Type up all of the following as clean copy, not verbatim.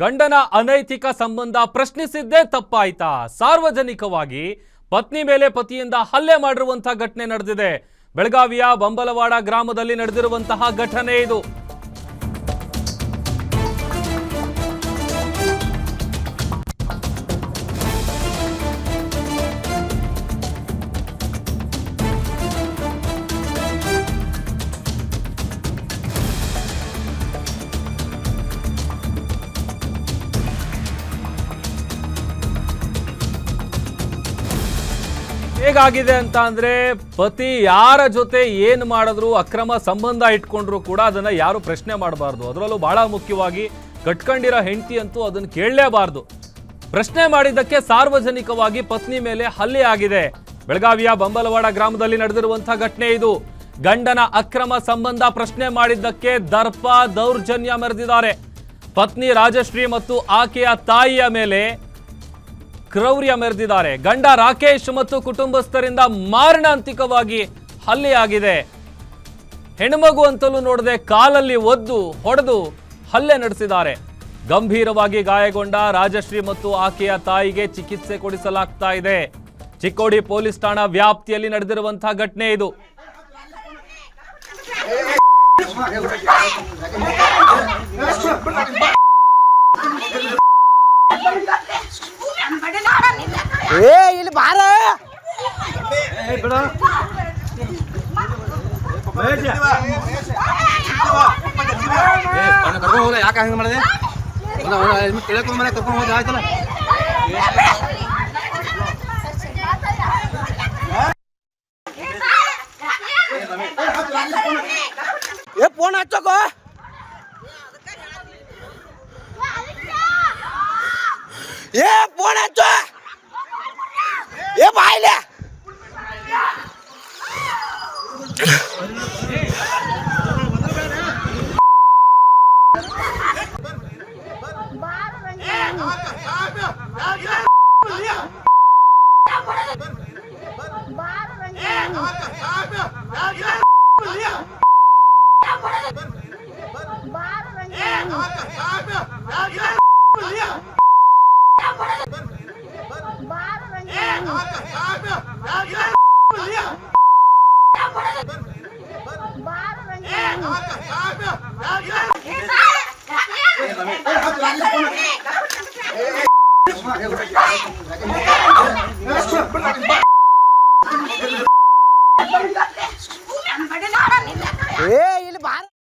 ಗಂಡನ ಅನೈತಿಕ ಸಂಬಂಧ ಪ್ರಶ್ನಿಸಿದ್ದೇ ತಪ್ಪಾಯ್ತಾ? ಸಾರ್ವಜನಿಕವಾಗಿ ಪತ್ನಿ ಮೇಲೆ ಪತಿಯಿಂದ ಹಲ್ಲೆ ಮಾಡಿರುವಂತಹ ಘಟನೆ ನಡೆದಿದೆ. ಬೆಳಗಾವಿಯ ಬಂಬಲವಾಡ ಗ್ರಾಮದಲ್ಲಿ ನಡೆದಿರುವಂತಹ ಘಟನೆ ಇದು. ಹೇಗಾಗಿದೆ ಅಂತ ಅಂದ್ರೆ, ಪತಿ ಯಾರ ಜೊತೆ ಏನು ಮಾಡಿದ್ರು, ಅಕ್ರಮ ಸಂಬಂಧ ಇಟ್ಕೊಂಡ್ರು ಕೂಡ ಅದನ್ನ ಯಾರು ಪ್ರಶ್ನೆ ಮಾಡಬಾರ್ದು. ಅದರಲ್ಲೂ ಬಹಳ ಮುಖ್ಯವಾಗಿ ಕಟ್ಕೊಂಡಿರೋ ಹೆಂಡತಿ ಅಂತೂ ಅದನ್ನು ಕೇಳಲೇಬಾರ್ದು. ಪ್ರಶ್ನೆ ಮಾಡಿದ್ದಕ್ಕೆ ಸಾರ್ವಜನಿಕವಾಗಿ ಪತ್ನಿ ಮೇಲೆ ಹಲ್ಲೆ ಆಗಿದೆ. ಬೆಳಗಾವಿಯ ಬಂಬಲವಾಡ ಗ್ರಾಮದಲ್ಲಿ ನಡೆದಿರುವಂತಹ ಘಟನೆ ಇದು. ಗಂಡನ ಅಕ್ರಮ ಸಂಬಂಧ ಪ್ರಶ್ನೆ ಮಾಡಿದ್ದಕ್ಕೆ ದರ್ಪ ದೌರ್ಜನ್ಯ ಮೆರೆದಿದ್ದಾರೆ. ಪತ್ನಿ ರಾಜಶ್ರೀ ಮತ್ತು ಆಕೆಯ ತಾಯಿಯ ಮೇಲೆ ಕ್ರೌರ್ಯ ಮೆರೆದಿದ್ದಾರೆ. ಗಂಡ ರಾಕೇಶ್ ಮತ್ತು ಕುಟುಂಬಸ್ಥರಿಂದ ಮಾರಣಾಂತಿಕವಾಗಿ ಹಲ್ಲೆಯಾಗಿದೆ. ಹೆಣ್ಮಗು ಅಂತಲೂ ನೋಡದೆ ಕಾಲಲ್ಲಿ ಒದ್ದು ಹೊಡೆದು ಹಲ್ಲೆ ನಡೆಸಿದ್ದಾರೆ. ಗಂಭೀರವಾಗಿ ಗಾಯಗೊಂಡ ರಾಜಶ್ರೀ ಮತ್ತು ಆಕೆಯ ತಾಯಿಗೆ ಚಿಕಿತ್ಸೆ ಕೊಡಿಸಲಾಗ್ತಾ ಇದೆ. ಚಿಕ್ಕೋಡಿ ಪೊಲೀಸ್ ಠಾಣಾ ವ್ಯಾಪ್ತಿಯಲ್ಲಿ ನಡೆದಿರುವಂತಹ ಘಟನೆ ಇದು. ಇಲ್ಲಿ ಬಾರ ಕರ್ಕೊಂಡು ಹೋದ. ಯಾಕೆ ಹಂಗೆ ಮಾಡಿದೆ? ಕೇಳಕೊಂಡ್ ಮನೆ ಕರ್ಕೊಂಡು ಹೋದ ಆಯ್ತಲ್ಲ. ಫೋನ್ ಹಚ್ಚೋಕೋ. ಫೋನ್ ಹಚ್ಚೋ. ಬಾಯಿಲೆ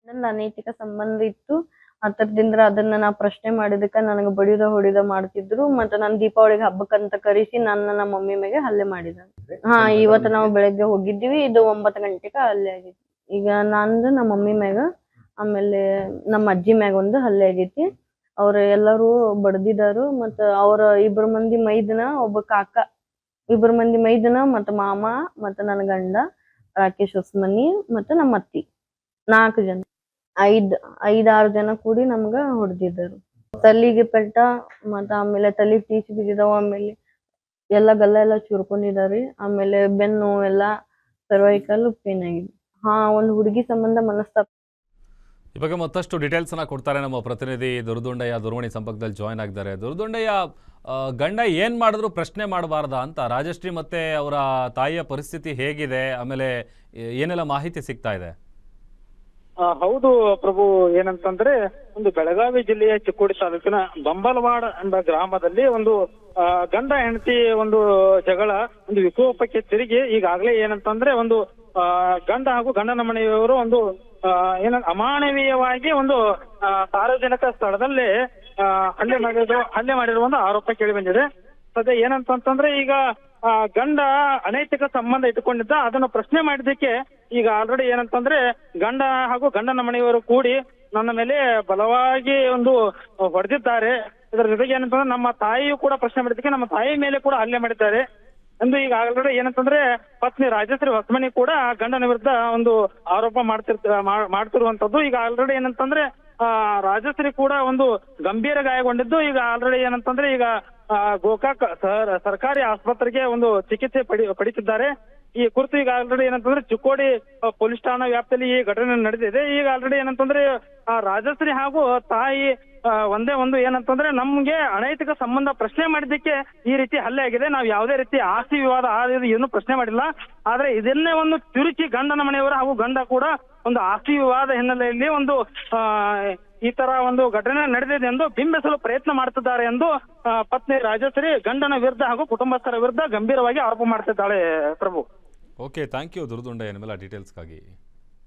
ನನ್ನ ಅನೈತಿಕ ಸಂಬಂಧ ಇತ್ತು. ಅದರಿಂದ ಅದನ್ನ ನಾ ಪ್ರಶ್ನೆ ಮಾಡಿದಕ್ಕ ನನಗೆ ಬಡಿದ ಹೊಡಿದ ಮಾಡ್ತಿದ್ರು. ಮತ್ತೆ ನಾನು ದೀಪಾವಳಿಗೆ ಹಬ್ಬಕ್ಕಂತ ಕರೆಸಿ ನನ್ನ ಮಮ್ಮಿ ಮೇಲೆ ಹಲ್ಲೆ ಮಾಡಿದ. ಇವತ್ತು ನಾವು ಬೆಳಗ್ಗೆ ಹೋಗಿದ್ದೀವಿ. ಇದು 9 ಗಂಟೆಗೆ ಹಲ್ಲೆ ಆಗೈತಿ. ಈಗ ನಂದು ನಮ್ಮ ಮಮ್ಮಿ ಮ್ಯಾಗ, ಆಮೇಲೆ ನಮ್ಮ ಅಜ್ಜಿ ಮ್ಯಾಗ ಒಂದು ಹಲ್ಲೆ ಆಗೈತಿ. ಅವ್ರ ಎಲ್ಲರೂ ಬಡ್ದಿದಾರು. ಮತ್ತ ಅವ್ರ 2 ಮಂದಿ ಮೈದನ, ಒಬ್ಬ ಕಾಕ, 2 ಮಂದಿ ಮೈದನ, ಮತ್ತ ಮಾಮ, ಮತ್ತ ನನ್ನ ಗಂಡ ರಾಕೇಶ್ ಹೊಸಮನಿ, ಮತ್ತ ನಮ್ಮ ಅತ್ತಿ, 4 ಜನ, 5-6 ಜನ ಕೂಡಿ ನಮ್ಗ ಹೊಡೆದಿದ್ದರು. ತಲಿಗೆ ಪೆಟ್ಟ, ಮತ್ತ ಆಮೇಲೆ ತಲಿ ಟೀಚ್ ಬಿದ್ದಿದಾವ. ಆಮೇಲೆ ಎಲ್ಲ ಗಲ್ಲ ಎಲ್ಲ ಚುರ್ಕೊಂಡಿದಾರಿ. ಆಮೇಲೆ ಬೆನ್ನು ಎಲ್ಲ ಸರ್ವೈಕಲ್ ಪೇನ್ ಆಗಿದೆ. ಒಂದು ಹುಡುಗಿ ಸಂಬಂಧ ಮನಸ್ತಾಪ. ಈ ಬಗ್ಗೆ ಮತ್ತಷ್ಟು ಡೀಟೇಲ್ಸ್ ಅನ್ನ ಕೊಡ್ತಾರೆ ನಮ್ಮ ಪ್ರತಿನಿಧಿ ದುರ್ದುಂಡಯ್ಯ. ದೂರವಾಣಿ ಸಂಪರ್ಕದಲ್ಲಿ ಜಾಯ್ನ್ ಆಗಿದ್ದಾರೆ. ದುರ್ದುಂಡಯ್ಯ, ಗಂಡ ಏನ್ ಮಾಡಿದ್ರು ಪ್ರಶ್ನೆ ಮಾಡಬಾರ್ದ ಅಂತ, ರಾಜಶ್ರೀ ಮತ್ತೆ ಅವರ ತಾಯಿಯ ಪರಿಸ್ಥಿತಿ ಹೇಗಿದೆ, ಆಮೇಲೆ ಏನೆಲ್ಲ ಮಾಹಿತಿ ಸಿಗ್ತಾ ಇದೆ? ಹೌದು ಪ್ರಭು, ಏನಂತಂದ್ರೆ ಒಂದು ಬೆಳಗಾವಿ ಜಿಲ್ಲೆಯ ಚಿಕ್ಕೋಡಿ ತಾಲೂಕಿನ ಬಂಬಲವಾಡ ಎಂಬ ಗ್ರಾಮದಲ್ಲಿ ಒಂದು ಗಂಡ ಹೆಂಡತಿ ಒಂದು ಜಗಳ ಒಂದು ವಿಕೋಪಕ್ಕೆ ತಿರುಗಿ ಈಗಾಗಲೇ ಏನಂತಂದ್ರೆ ಒಂದು ಗಂಡ ಹಾಗೂ ಗಂಡನ ಮನೆಯವರು ಒಂದು ಅಮಾನವೀಯವಾಗಿ ಒಂದು ಸಾರ್ವಜನಿಕ ಸ್ಥಳದಲ್ಲಿ ಹಲ್ಲೆ ಮಾಡಿರುವ ಒಂದು ಆರೋಪ ಕೇಳಿ ಬಂದಿದೆ. ಸದ್ಯ ಏನಂತಂದ್ರೆ, ಈಗ ಗಂಡ ಅನೈತಿಕ ಸಂಬಂಧ ಇಟ್ಟುಕೊಂಡಿದ್ದ. ಅದನ್ನು ಪ್ರಶ್ನೆ ಮಾಡಿದ್ದಕ್ಕೆ ಈಗ ಆಲ್ರೆಡಿ ಏನಂತಂದ್ರೆ ಗಂಡ ಹಾಗೂ ಗಂಡನ ಮನೆಯವರು ಕೂಡಿ ನನ್ನ ಮೇಲೆ ಬಲವಾಗಿ ಒಂದು ಹೊಡೆದಿದ್ದಾರೆ. ಇದರ ಜೊತೆಗೆ ಏನಂತಂದ್ರೆ ನಮ್ಮ ತಾಯಿಯು ಕೂಡ ಪ್ರಶ್ನೆ ಮಾಡಿದ್ದಕ್ಕೆ ನಮ್ಮ ತಾಯಿ ಮೇಲೆ ಕೂಡ ಹಲ್ಲೆ ಮಾಡಿದ್ದಾರೆ ಎಂದು ಈಗ ಆಲ್ರೆಡಿ ಏನಂತಂದ್ರೆ ಪತ್ನಿ ರಾಜಶ್ರೀ ಹೊಸಮನಿ ಕೂಡ ಗಂಡನ ವಿರುದ್ಧ ಒಂದು ಆರೋಪ ಮಾಡ್ತಿರುವಂತದ್ದು. ಈಗ ಆಲ್ರೆಡಿ ಏನಂತಂದ್ರೆ ರಾಜಶ್ರೀ ಕೂಡ ಒಂದು ಗಂಭೀರ ಗಾಯಗೊಂಡಿದ್ದು. ಈಗ ಆಲ್ರೆಡಿ ಏನಂತಂದ್ರೆ ಈಗ ಗೋಕಾಕ್ ಸರ್ಕಾರಿ ಆಸ್ಪತ್ರೆಗೆ ಒಂದು ಚಿಕಿತ್ಸೆ ಪಡಿತಿದ್ದಾರೆ. ಈ ಕುರಿತು ಈಗ ಆಲ್ರೆಡಿ ಏನಂತಂದ್ರೆ ಚಿಕ್ಕೋಡಿ ಪೊಲೀಸ್ ಠಾಣಾ ವ್ಯಾಪ್ತಿಯಲ್ಲಿ ಈ ಘಟನೆ ನಡೆದಿದೆ. ಈಗ ಆಲ್ರೆಡಿ ಏನಂತಂದ್ರೆ ರಾಜಶ್ರೀ ಹಾಗೂ ತಾಯಿ ಒಂದೇ ಒಂದು ಏನಂತಂದ್ರೆ ನಮ್ಗೆ ಅನೈತಿಕ ಸಂಬಂಧ ಪ್ರಶ್ನೆ ಮಾಡಿದ್ದಕ್ಕೆ ಈ ರೀತಿ ಹಲ್ಲೆ ಆಗಿದೆ. ನಾವು ಯಾವುದೇ ರೀತಿ ಆಸ್ತಿ ವಿವಾದ ಏನು ಪ್ರಶ್ನೆ ಮಾಡಿಲ್ಲ. ಆದ್ರೆ ಇದನ್ನೇ ಒಂದು ತಿರುಚಿ ಗಂಡನ ಮನೆಯವರು ಹಾಗೂ ಗಂಡ ಕೂಡ ಒಂದು ಆಸ್ತಿ ವಿವಾದ ಹಿನ್ನೆಲೆಯಲ್ಲಿ ಒಂದು ಈ ತರ ಒಂದು ಘಟನೆ ನಡೆದಿದೆ ಎಂದು ಬಿಂಬಿಸಲು ಪ್ರಯತ್ನ ಮಾಡ್ತಿದ್ದಾರೆ ಎಂದು ಪತ್ನಿ ರಾಜಶ್ರೀ ಗಂಡನ ವಿರುದ್ಧ ಹಾಗೂ ಕುಟುಂಬಸ್ಥರ ವಿರುದ್ಧ ಗಂಭೀರವಾಗಿ ಆರೋಪ ಮಾಡ್ತಿದ್ದಾಳೆ. ಪ್ರಭು, ಓಕೆ, ಥ್ಯಾಂಕ್ ಯು ದುರ್ದುಂಡ ಏನ್ಮೇಲೆ ಡೀಟೇಲ್ಸ್ಗಾಗಿ.